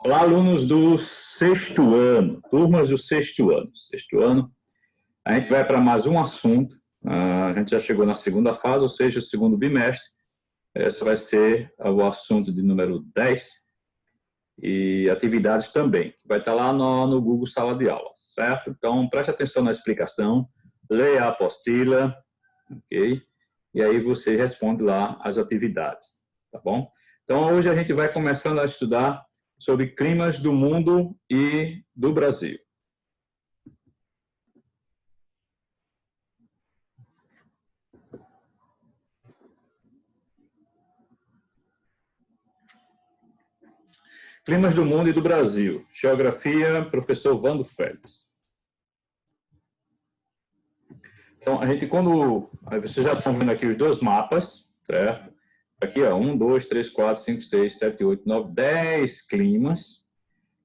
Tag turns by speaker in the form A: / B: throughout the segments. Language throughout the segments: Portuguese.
A: Olá, alunos do sexto ano, turmas do sexto ano. Sexto ano, a gente vai para mais um assunto. A gente já chegou na segunda fase, ou seja, o segundo bimestre. Esse vai ser o assunto de número 10 e atividades também. Vai estar lá no Google Sala de Aula, certo? Então, preste atenção na explicação, leia a apostila, ok? E aí você responde lá as atividades, tá bom? Então, hoje a gente vai começando a estudar sobre climas do mundo e do Brasil. Climas do mundo e do Brasil. Geografia, professor Vando Félix. Então, a gente, vocês já estão vendo aqui os dois mapas, certo? Aqui, ó, 1, 2, 3, 4, 5, 6, 7, 8, 9, 10 climas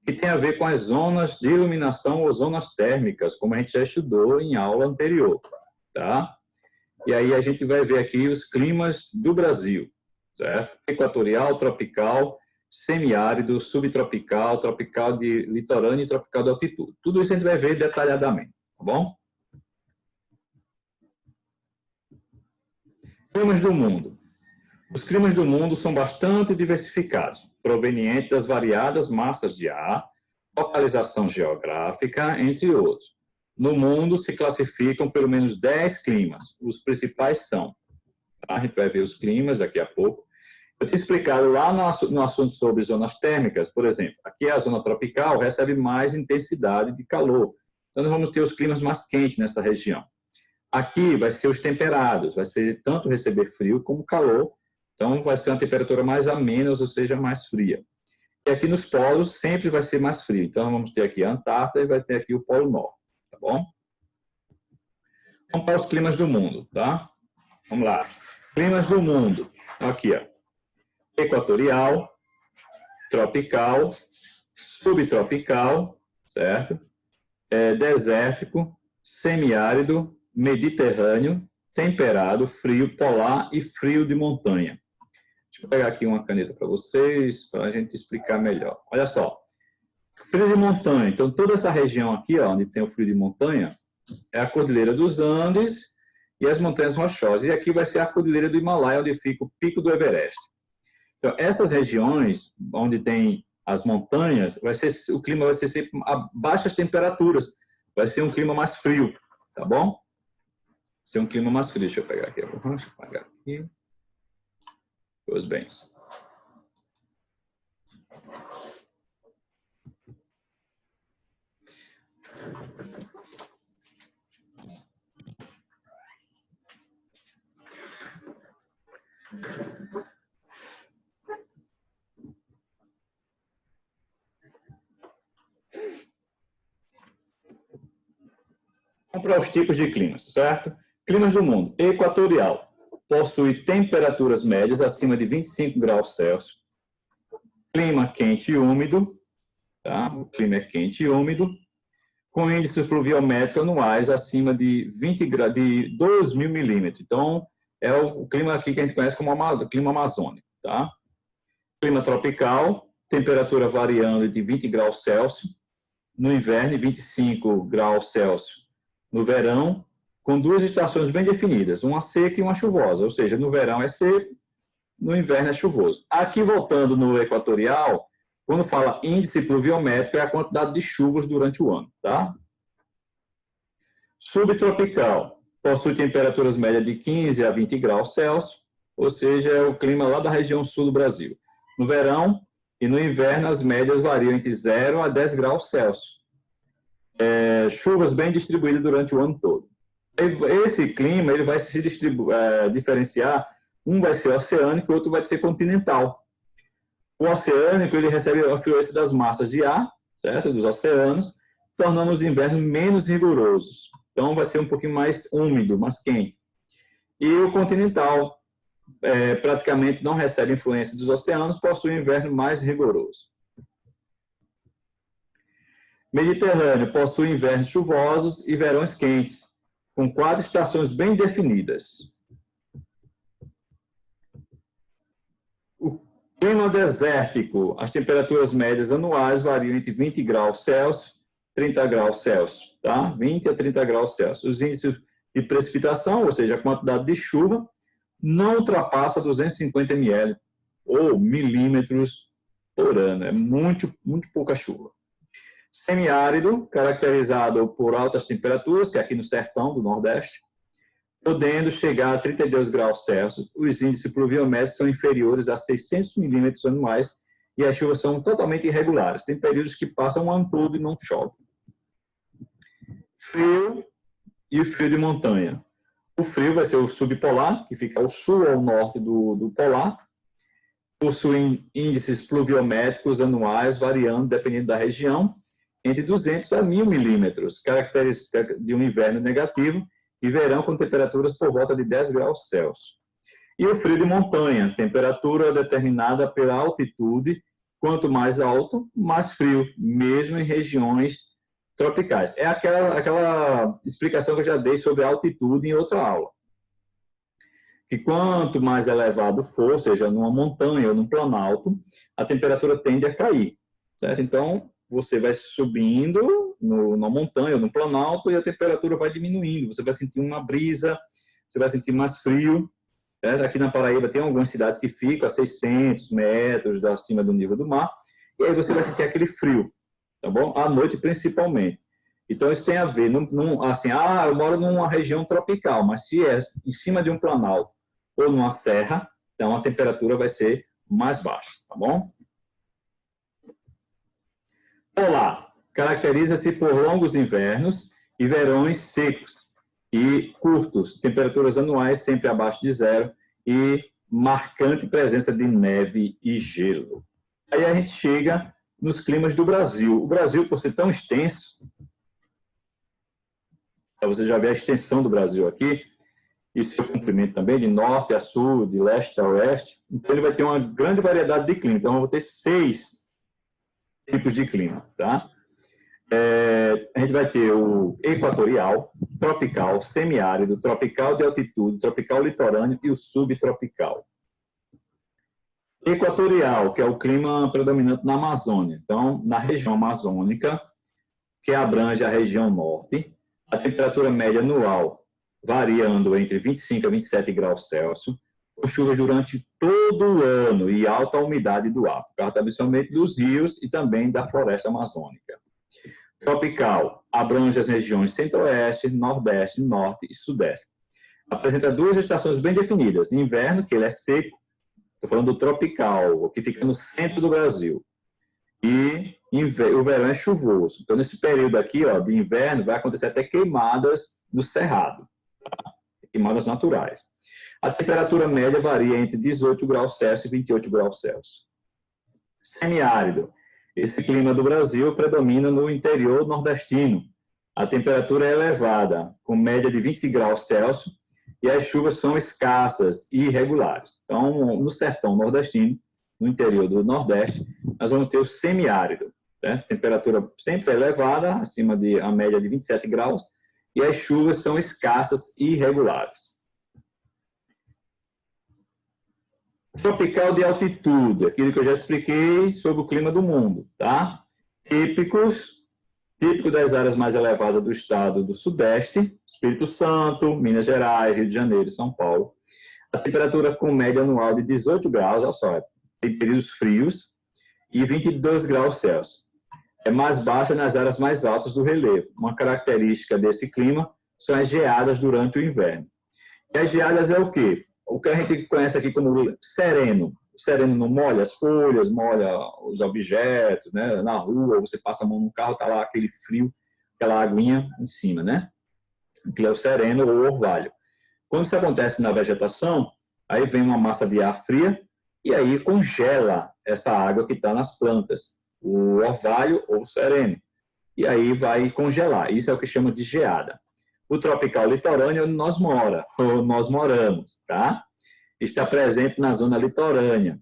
A: que tem a ver com as zonas de iluminação ou zonas térmicas, como a gente já estudou em aula anterior, tá? E aí a gente vai ver aqui os climas do Brasil, certo? Equatorial, tropical, semiárido, subtropical, tropical de litorâneo e tropical de altitude. Tudo isso a gente vai ver detalhadamente, tá bom? Climas do mundo. Os climas do mundo são bastante diversificados, provenientes das variadas massas de ar, localização geográfica, entre outros. No mundo se classificam pelo menos 10 climas. Os principais são, tá? A gente vai ver os climas daqui a pouco. Eu tinha explicado lá no assunto sobre zonas térmicas, por exemplo, aqui a zona tropical recebe mais intensidade de calor. Então, nós vamos ter os climas mais quentes nessa região. Aqui vai ser os temperados, vai ser tanto receber frio como calor. Então, vai ser uma temperatura mais amena, ou seja, mais fria. E aqui nos polos sempre vai ser mais frio. Então, vamos ter aqui a Antártida e vai ter aqui o Polo Norte, tá bom? Vamos para os climas do mundo, tá? Vamos lá. Climas do mundo. Aqui, ó. Equatorial, tropical, subtropical, certo? Desértico, semiárido, mediterrâneo, temperado, frio polar e frio de montanha. Deixa eu pegar aqui uma caneta para vocês, para a gente explicar melhor. Olha só, frio de montanha. Então, toda essa região aqui, ó, onde tem o frio de montanha, é a Cordilheira dos Andes e as Montanhas Rochosas. E aqui vai ser a Cordilheira do Himalaia, onde fica o Pico do Everest. Então, essas regiões onde tem as montanhas, o clima vai ser sempre a baixas temperaturas. Vai ser um clima mais frio, tá bom? Vai ser um clima mais frio. Deixa eu pegar aqui a borracha, apagar aqui. Pois bem. Vamos para os tipos de climas, certo? Climas do mundo. Equatorial. Possui temperaturas médias acima de 25 graus Celsius. Clima quente e úmido. Tá? O clima é quente e úmido. Com índices pluviométricos anuais acima de 2.000 milímetros. Então, é o clima aqui que a gente conhece como clima amazônico. Tá? Clima tropical. Temperatura variando de 20 graus Celsius. No inverno, 25 graus Celsius. No verão, com duas estações bem definidas, uma seca e uma chuvosa, ou seja, no verão é seco, no inverno é chuvoso. Aqui, voltando no equatorial, quando fala índice pluviométrico, é a quantidade de chuvas durante o ano, tá? Subtropical, possui temperaturas médias de 15 a 20 graus Celsius, ou seja, é o clima lá da região sul do Brasil. No verão e no inverno, as médias variam entre 0 a 10 graus Celsius. Chuvas bem distribuídas durante o ano todo. Esse clima ele vai se diferenciar, um vai ser oceânico e o outro vai ser continental. O oceânico ele recebe a influência das massas de ar, certo? Dos oceanos, tornando os invernos menos rigorosos. Então vai ser um pouquinho mais úmido, mais quente. E o continental praticamente não recebe influência dos oceanos, possui um inverno mais rigoroso. Mediterrâneo possui invernos chuvosos e verões quentes, com 4 estações bem definidas. Clima desértico, as temperaturas médias anuais variam entre 20 graus Celsius e 30 graus Celsius, tá? 20 a 30 graus Celsius. Os índices de precipitação, ou seja, a quantidade de chuva, não ultrapassa 250 ml ou milímetros por ano. É muito pouca chuva. Semiárido, caracterizado por altas temperaturas, que é aqui no sertão do Nordeste, podendo chegar a 32 graus Celsius. Os índices pluviométricos são inferiores a 600 milímetros anuais e as chuvas são totalmente irregulares. Tem períodos que passam um ano todo e não chove. Frio e o frio de montanha. O frio vai ser o subpolar, que fica ao sul ou ao norte do polar. Possuem índices pluviométricos anuais variando, dependendo da região, entre 200 a 1.000 milímetros, característica de um inverno negativo e verão com temperaturas por volta de 10 graus Celsius. E o frio de montanha, temperatura determinada pela altitude, quanto mais alto, mais frio, mesmo em regiões tropicais. É aquela explicação que eu já dei sobre a altitude em outra aula. Que quanto mais elevado for, seja numa montanha ou num planalto, a temperatura tende a cair, certo? Então, você vai subindo na montanha ou no planalto e a temperatura vai diminuindo. Você vai sentir uma brisa, você vai sentir mais frio. Certo? Aqui na Paraíba tem algumas cidades que ficam a 600 metros acima do nível do mar. E aí você vai sentir aquele frio, tá bom? À noite principalmente. Então isso tem a ver, assim, eu moro numa região tropical, mas se é em cima de um planalto ou numa serra, então a temperatura vai ser mais baixa, tá bom? Polar, caracteriza-se por longos invernos e verões secos e curtos, temperaturas anuais sempre abaixo de zero e marcante presença de neve e gelo. Aí a gente chega nos climas do Brasil. O Brasil, por ser tão extenso, você já vê a extensão do Brasil aqui, e seu comprimento também, de norte a sul, de leste a oeste, então ele vai ter uma grande variedade de clima. Então, eu vou ter 6 tipos de clima, tá? A gente vai ter o equatorial, tropical, semiárido, tropical de altitude, tropical litorâneo e o subtropical. Equatorial, que é o clima predominante na Amazônia. Então, na região amazônica, que abrange a região norte, a temperatura média anual variando entre 25 a 27 graus Celsius, com chuvas durante todo o ano e alta umidade do ar, por causa principalmente dos rios e também da floresta amazônica. Tropical, abrange as regiões centro-oeste, nordeste, norte e sudeste. Apresenta 2 estações bem definidas. Inverno, que ele é seco, estou falando do tropical, que fica no centro do Brasil. E o verão é chuvoso. Então, nesse período aqui, ó, de inverno, vai acontecer até queimadas no cerrado, tá? Queimadas naturais. A temperatura média varia entre 18 graus Celsius e 28 graus Celsius. Semiárido. Esse clima do Brasil predomina no interior nordestino. A temperatura é elevada, com média de 20 graus Celsius, e as chuvas são escassas e irregulares. Então, no sertão nordestino, no interior do Nordeste, nós vamos ter o semiárido. Né? Temperatura sempre elevada, acima a média de 27 graus, e as chuvas são escassas e irregulares. Tropical de altitude, aquilo que eu já expliquei sobre o clima do mundo, tá? Típico das áreas mais elevadas do estado do Sudeste, Espírito Santo, Minas Gerais, Rio de Janeiro e São Paulo. A temperatura com média anual de 18 graus, olha só, tem períodos frios, e 22 graus Celsius. É mais baixa nas áreas mais altas do relevo. Uma característica desse clima são as geadas durante o inverno. E as geadas é o quê? O que a gente conhece aqui como sereno. O sereno não molha as folhas, molha os objetos, né? Na rua, você passa a mão no carro, está lá aquele frio, aquela aguinha em cima, né? Que é o sereno ou orvalho. Quando isso acontece na vegetação, aí vem uma massa de ar fria e aí congela essa água que está nas plantas, o orvalho ou o sereno. E aí vai congelar. Isso é o que chama de geada. O tropical litorâneo é onde nós moramos, tá? Está presente na zona litorânea.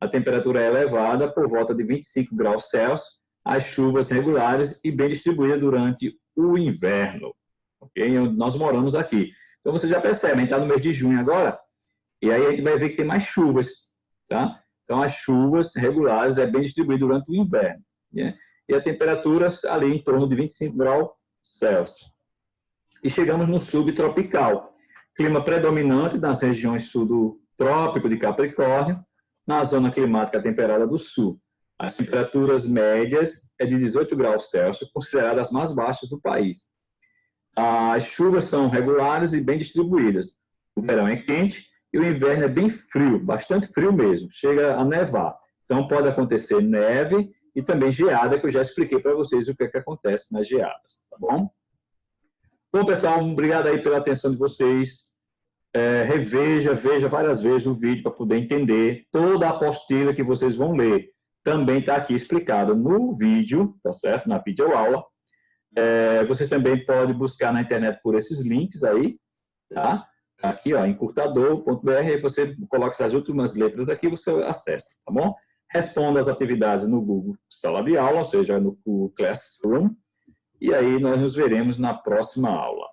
A: A temperatura é elevada por volta de 25 graus Celsius, as chuvas regulares e bem distribuídas durante o inverno. Ok? Onde nós moramos aqui. Então, você já percebe, a gente está no mês de junho agora, e aí a gente vai ver que tem mais chuvas, tá? Então, as chuvas regulares é bem distribuído durante o inverno, né? E a temperatura ali em torno de 25 graus Celsius. E chegamos no subtropical. Clima predominante nas regiões sul do Trópico de Capricórnio, na zona climática temperada do sul. As temperaturas médias é de 18 graus Celsius, consideradas as mais baixas do país. As chuvas são regulares e bem distribuídas. O verão é quente e o inverno é bem frio, bastante frio mesmo, chega a nevar. Então pode acontecer neve e também geada, que eu já expliquei para vocês o que é que acontece nas geadas, tá bom? Bom, pessoal, obrigado aí pela atenção de vocês. Veja várias vezes o vídeo para poder entender toda a apostila que vocês vão ler. Também está aqui explicado no vídeo, tá certo? Na videoaula. Vocês também podem buscar na internet por esses links aí, tá? Aqui, ó, encurtador.br, aí você coloca essas últimas letras aqui e você acessa, tá bom? Responda as atividades no Google Sala de Aula, ou seja, no Google Classroom, e aí nós nos veremos na próxima aula.